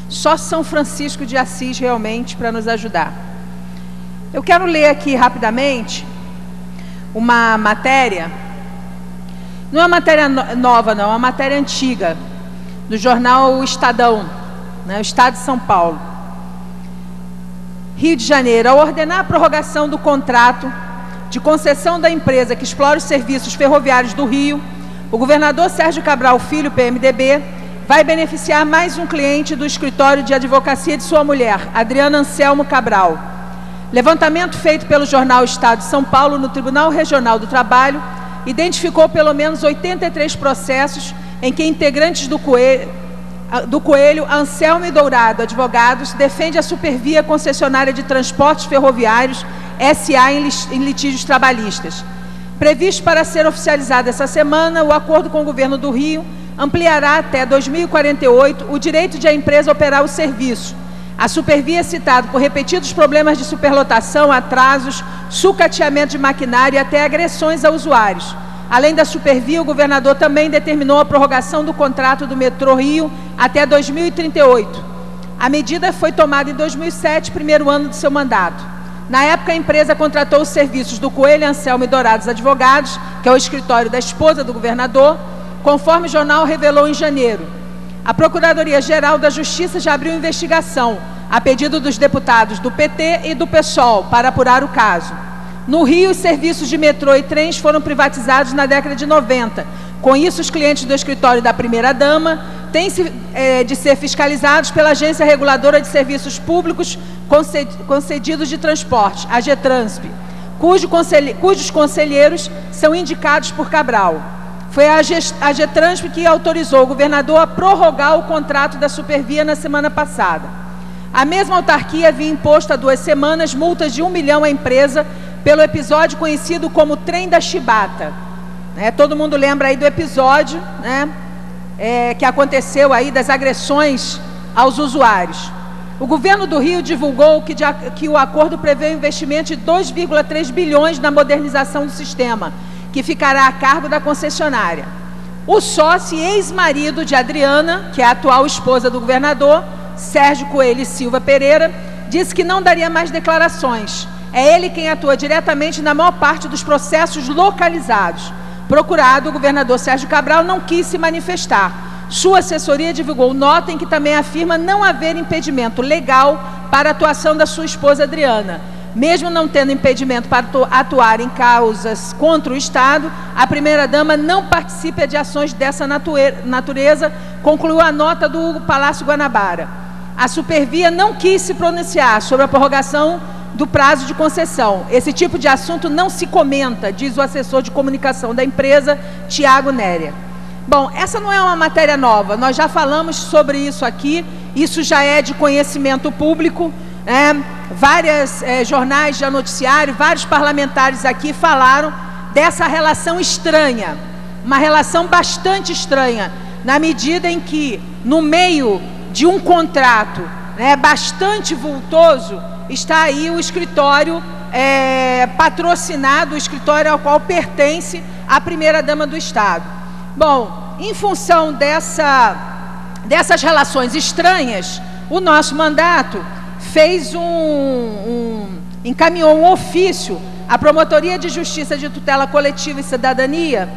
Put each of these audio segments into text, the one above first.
Só São Francisco de Assis realmente para nos ajudar. Eu quero ler aqui rapidamente uma matéria, não é uma matéria nova não, é uma matéria antiga, do jornal Estadão, né, o Estado de São Paulo. Rio de Janeiro, ao ordenar a prorrogação do contrato de concessão da empresa que explora os serviços ferroviários do Rio, o governador Sérgio Cabral Filho, PMDB, vai beneficiar mais um cliente do escritório de advocacia de sua mulher, Adriana Anselmo Cabral. Levantamento feito pelo jornal Estado de São Paulo no Tribunal Regional do Trabalho identificou pelo menos 83 processos em que integrantes do Coelho, Anselmo e Dourado Advogados defende a Supervia Concessionária de Transportes Ferroviários S.A. em litígios trabalhistas. Previsto para ser oficializado essa semana, o acordo com o governo do Rio ampliará até 2048 o direito de a empresa operar o serviço. A Supervia é citado por repetidos problemas de superlotação, atrasos, sucateamento de maquinário e até agressões a usuários. Além da Supervia, o governador também determinou a prorrogação do contrato do Metrô Rio até 2038. A medida foi tomada em 2007, primeiro ano de seu mandato. Na época, a empresa contratou os serviços do Coelho, Anselmo e Dourados Advogados, que é o escritório da esposa do governador, conforme o jornal revelou em janeiro. A Procuradoria-Geral da Justiça já abriu investigação, a pedido dos deputados do PT e do PSOL, para apurar o caso. No Rio, os serviços de metrô e trens foram privatizados na década de 90. Com isso, os clientes do escritório da primeira-dama têm de ser fiscalizados pela Agência Reguladora de Serviços Públicos Concedidos de Transporte, a GETRANSP, cujos conselheiros são indicados por Cabral. Foi a GETRANSP que autorizou o governador a prorrogar o contrato da Supervia na semana passada. A mesma autarquia havia imposto há 2 semanas multas de R$1 milhão à empresa pelo episódio conhecido como Trem da Chibata. Todo mundo lembra aí do episódio, né, que aconteceu aí das agressões aos usuários. O governo do Rio divulgou que o acordo prevê um investimento de 2,3 bilhões na modernização do sistema, que ficará a cargo da concessionária. O sócio e ex-marido de Adriana, que é a atual esposa do governador, Sérgio Coelho Silva Pereira, disse que não daria mais declarações. É ele quem atua diretamente na maior parte dos processos localizados. Procurado, o governador Sérgio Cabral não quis se manifestar. Sua assessoria divulgou nota em que também afirma não haver impedimento legal para a atuação da sua esposa Adriana. Mesmo não tendo impedimento para atuar em causas contra o Estado, a primeira-dama não participa de ações dessa natureza, concluiu a nota do Palácio Guanabara. A Supervia não quis se pronunciar sobre a prorrogação do prazo de concessão. Esse tipo de assunto não se comenta, diz o assessor de comunicação da empresa, Tiago Néria. Bom, essa não é uma matéria nova, nós já falamos sobre isso aqui, isso já é de conhecimento público, vários jornais de noticiário, vários parlamentares aqui falaram dessa relação estranha, uma relação bastante estranha, na medida em que, no meio de um contrato bastante vultoso, está aí o escritório patrocinado, o escritório ao qual pertence a primeira-dama do Estado. Bom, em função dessas relações estranhas, o nosso mandato fez encaminhou um ofício à Promotoria de Justiça de Tutela Coletiva e Cidadania,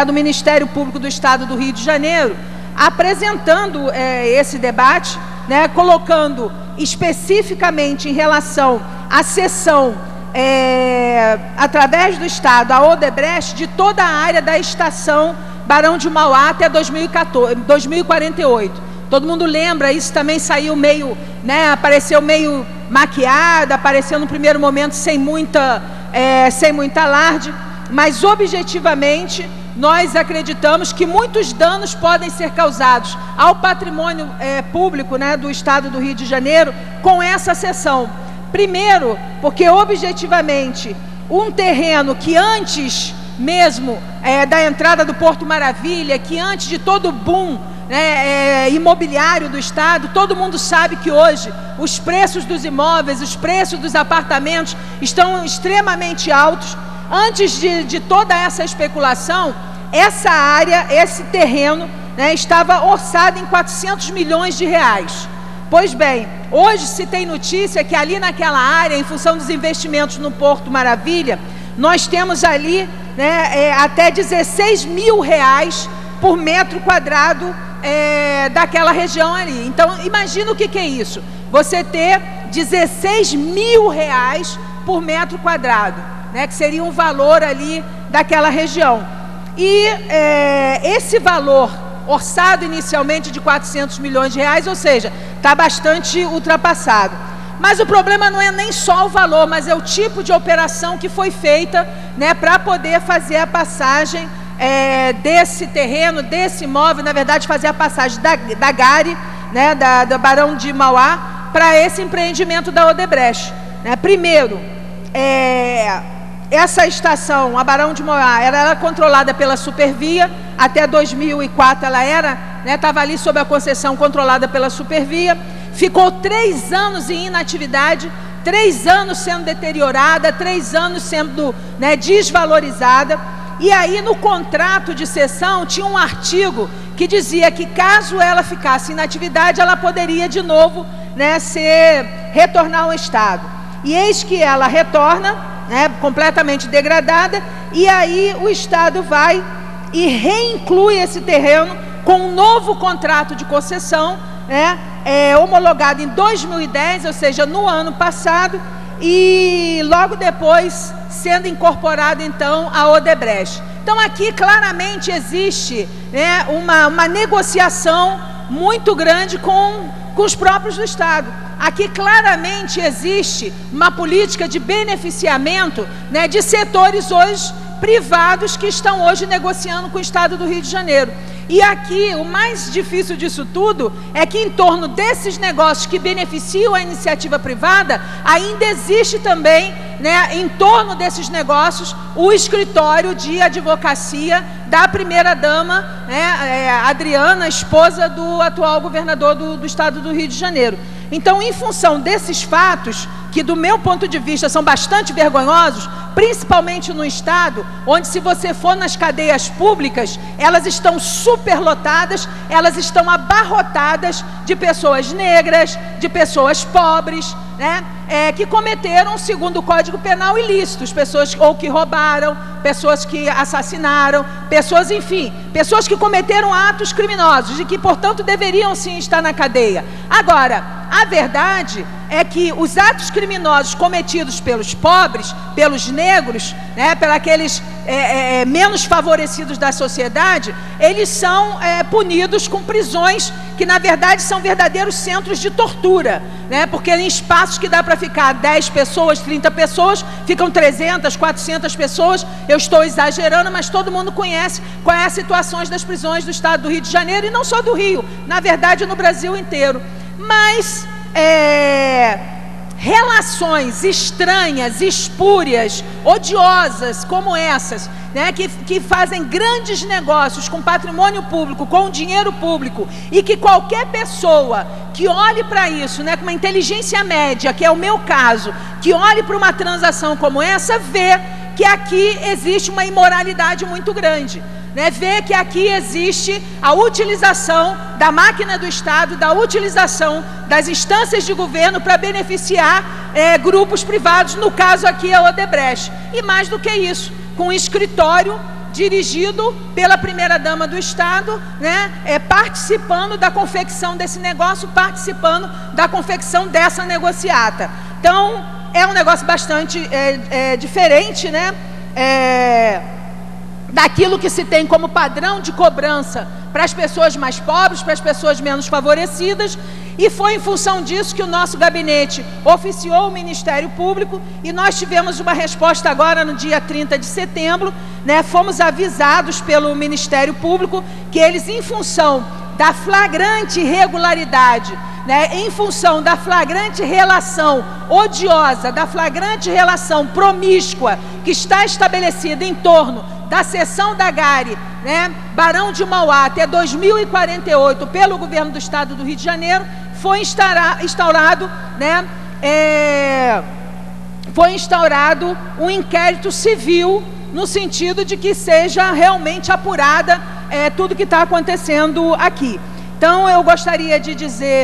do Ministério Público do Estado do Rio de Janeiro, apresentando esse debate, colocando especificamente em relação à cessão, através do Estado, a Odebrecht, de toda a área da estação Barão de Mauá até 2048. Todo mundo lembra, isso também saiu meio, apareceu meio maquiado, apareceu no primeiro momento sem muita alarde, mas objetivamente nós acreditamos que muitos danos podem ser causados ao patrimônio público do Estado do Rio de Janeiro com essa cessão. Primeiro, porque objetivamente um terreno que antes mesmo da entrada do Porto Maravilha, que antes de todo o boom imobiliário do Estado, todo mundo sabe que hoje os preços dos imóveis, os preços dos apartamentos estão extremamente altos. Antes de toda essa especulação, essa área, esse terreno né, estava orçado em 400 milhões de reais. Pois bem, hoje se tem notícia que ali naquela área, em função dos investimentos no Porto Maravilha, nós temos ali, né, até 16 mil reais por metro quadrado daquela região ali. Então, imagina o que é isso. Você ter 16 mil reais por metro quadrado, né, que seria um valor ali daquela região. E esse valor orçado inicialmente de 400 milhões de reais, ou seja, está bastante ultrapassado. Mas o problema não é nem só o valor, mas é o tipo de operação que foi feita, né, para poder fazer a passagem desse terreno, desse imóvel, na verdade fazer a passagem da Gari, né, da Barão de Mauá, para esse empreendimento da Odebrecht, né? Primeiro, essa estação, a Barão de Mauá, era controlada pela Supervia. Até 2004 ela estava ali sob a concessão controlada pela Supervia. Ficou 3 anos em inatividade, 3 anos sendo deteriorada, 3 anos sendo, né, desvalorizada. E aí no contrato de cessão tinha um artigo que dizia que caso ela ficasse em inatividade, ela poderia de novo, né, retornar ao Estado. E eis que ela retorna, né, completamente degradada, e aí o Estado vai e reinclui esse terreno com um novo contrato de concessão, né, homologado em 2010, ou seja, no ano passado, e logo depois sendo incorporado então a Odebrecht. Então aqui claramente existe, né, uma negociação muito grande com os próprios do Estado. Aqui claramente existe uma política de beneficiamento, né, de setores hoje privados que estão hoje negociando com o Estado do Rio de Janeiro. E aqui o mais difícil disso tudo é que em torno desses negócios que beneficiam a iniciativa privada, ainda existe também, né, em torno desses negócios, o escritório de advocacia da primeira-dama, né, Adriana, esposa do atual governador do Estado do Rio de Janeiro. Então, em função desses fatos, que do meu ponto de vista são bastante vergonhosos, principalmente no Estado, onde se você for nas cadeias públicas, elas estão superlotadas, elas estão abarrotadas de pessoas negras, de pessoas pobres, né, que cometeram, segundo o Código Penal, ilícitos, pessoas ou que roubaram, pessoas que assassinaram, pessoas, enfim, pessoas que cometeram atos criminosos e que, portanto, deveriam sim estar na cadeia. Agora, a verdade é que os atos criminosos cometidos pelos pobres, pelos negros, né, pelos aqueles menos favorecidos da sociedade, eles são punidos com prisões que na verdade são verdadeiros centros de tortura, né, porque em espaços que dá para ficar 10 pessoas, 30 pessoas, ficam 300, 400 pessoas. Eu estou exagerando, mas todo mundo conhece quais são as situações das prisões do Estado do Rio de Janeiro, e não só do Rio, na verdade no Brasil inteiro. Mas relações estranhas, espúrias, odiosas como essas, né, que fazem grandes negócios com patrimônio público, com dinheiro público, e que qualquer pessoa que olhe para isso, né, com uma inteligência média, que é o meu caso, que olhe para uma transação como essa, vê que aqui existe uma imoralidade muito grande, né? Vê que aqui existe a utilização da máquina do Estado, da utilização das instâncias de governo para beneficiar grupos privados, no caso aqui a Odebrecht. E mais do que isso, com um escritório dirigido pela primeira-dama do Estado, né, participando da confecção desse negócio, participando da confecção dessa negociata. Então, é um negócio bastante diferente, né, daquilo que se tem como padrão de cobrança para as pessoas mais pobres, para as pessoas menos favorecidas. E foi em função disso que o nosso gabinete oficiou o Ministério Público, e nós tivemos uma resposta agora no dia 30 de setembro, né? Fomos avisados pelo Ministério Público que eles, em função da flagrante irregularidade, né, em função da flagrante relação odiosa, da flagrante relação promíscua que está estabelecida em torno da cessão da Gari, né, Barão de Mauá, até 2048, pelo governo do Estado do Rio de Janeiro, foi instaurado, né, foi instaurado um inquérito civil, no sentido de que seja realmente apurada tudo que está acontecendo aqui. Então, eu gostaria de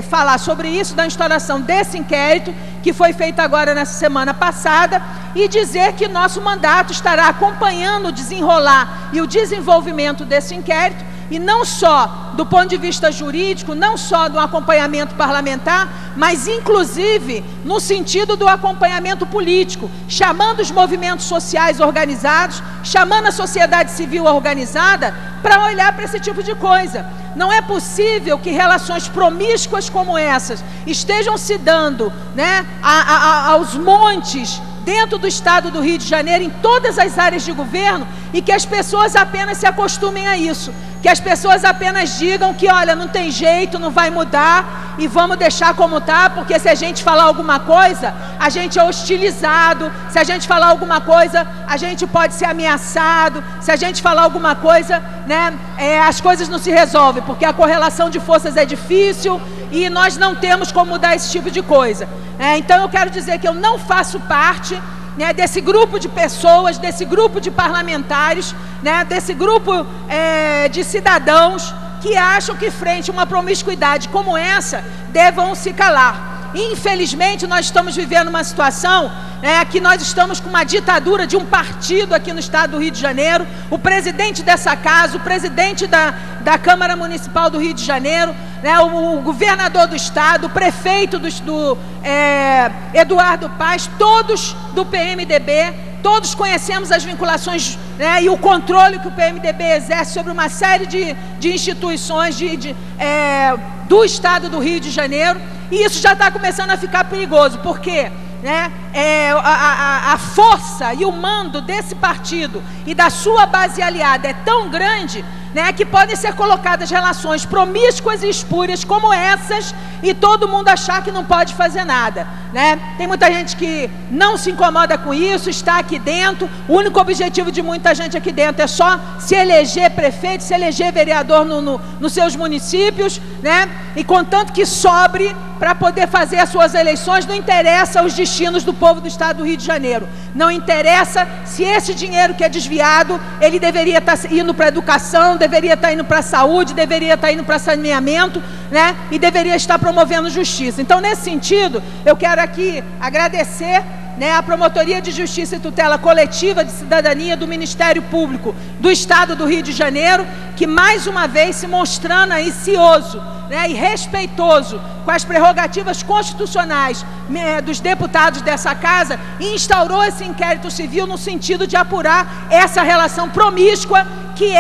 falar sobre isso, da instauração desse inquérito, que foi feito agora nessa semana passada, e dizer que nosso mandato estará acompanhando o desenrolar e o desenvolvimento desse inquérito, e não só do ponto de vista jurídico, não só do acompanhamento parlamentar, mas inclusive no sentido do acompanhamento político, chamando os movimentos sociais organizados, chamando a sociedade civil organizada para olhar para esse tipo de coisa. Não é possível que relações promíscuas como essas estejam se dando, né, aos montes dentro do estado do Rio de Janeiro, em todas as áreas de governo, e que as pessoas apenas se acostumem a isso, que as pessoas apenas digam que, olha, não tem jeito, não vai mudar e vamos deixar como está, porque se a gente falar alguma coisa, a gente é hostilizado, se a gente falar alguma coisa, a gente pode ser ameaçado, se a gente falar alguma coisa, né, as coisas não se resolvem, porque a correlação de forças é difícil e nós não temos como mudar esse tipo de coisa. Então eu quero dizer que eu não faço parte, né, desse grupo de pessoas, desse grupo de parlamentares, né, desse grupo de cidadãos que acham que frente a uma promiscuidade como essa, devam se calar. Infelizmente, nós estamos vivendo uma situação, que nós estamos com uma ditadura de um partido aqui no estado do Rio de Janeiro. O presidente dessa casa, o presidente da Câmara Municipal do Rio de Janeiro, né, o governador do estado, o prefeito do Eduardo Paes, todos do PMDB, todos conhecemos as vinculações, né, e o controle que o PMDB exerce sobre uma série de instituições do estado do Rio de Janeiro, e isso já está começando a ficar perigoso, porque, né, a força e o mando desse partido e da sua base aliada é tão grande, né, que podem ser colocadas relações promíscuas e espúrias como essas e todo mundo achar que não pode fazer nada, né? Tem muita gente que não se incomoda com isso, está aqui dentro. O único objetivo de muita gente aqui dentro é só se eleger prefeito, se eleger vereador nos seus municípios, né? E contanto que sobre para poder fazer as suas eleições, não interessa os destinos do povo do estado do Rio de Janeiro. Não interessa se esse dinheiro que é desviado, ele deveria estar indo para a educação, deveria estar indo para a saúde, deveria estar indo para saneamento, né? E deveria estar promovendo justiça. Então, nesse sentido, eu quero aqui agradecer, né, a Promotoria de Justiça e Tutela Coletiva de Cidadania do Ministério Público do Estado do Rio de Janeiro, que mais uma vez se mostrando aí cioso, né, e respeitoso com as prerrogativas constitucionais dos deputados dessa casa, e instaurou esse inquérito civil no sentido de apurar essa relação promíscua que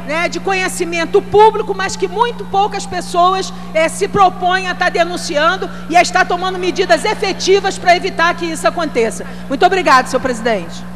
né, de conhecimento público, mas que muito poucas pessoas se propõem a estar denunciando e a estar tomando medidas efetivas para evitar que isso aconteça. Muito obrigado, senhor presidente.